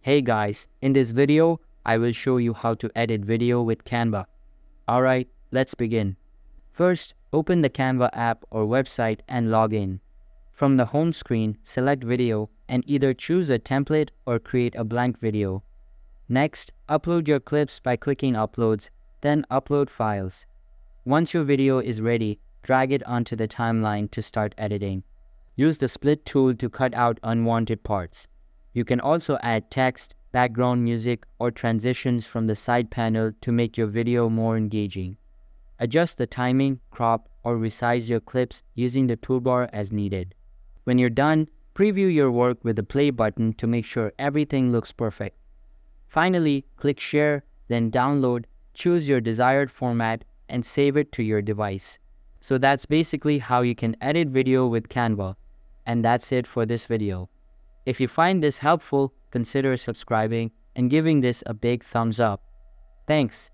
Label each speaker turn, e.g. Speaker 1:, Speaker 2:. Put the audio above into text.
Speaker 1: Hey guys, in this video, I will show you how to edit video with Canva. Alright, let's begin. First, open the Canva app or website and log in. From the home screen, select video and either choose a template or create a blank video. Next, upload your clips by clicking Uploads, then Upload Files. Once your video is ready, drag it onto the timeline to start editing. Use the split tool to cut out unwanted parts. You can also add text, background music, or transitions from the side panel to make your video more engaging. Adjust the timing, crop, or resize your clips using the toolbar as needed. When you're done, preview your work with the play button to make sure everything looks perfect. Finally, click Share, then Download, choose your desired format, and save it to your device. So that's basically how you can edit video with Canva. And that's it for this video. If you find this helpful, consider subscribing and giving this a big thumbs up. Thanks.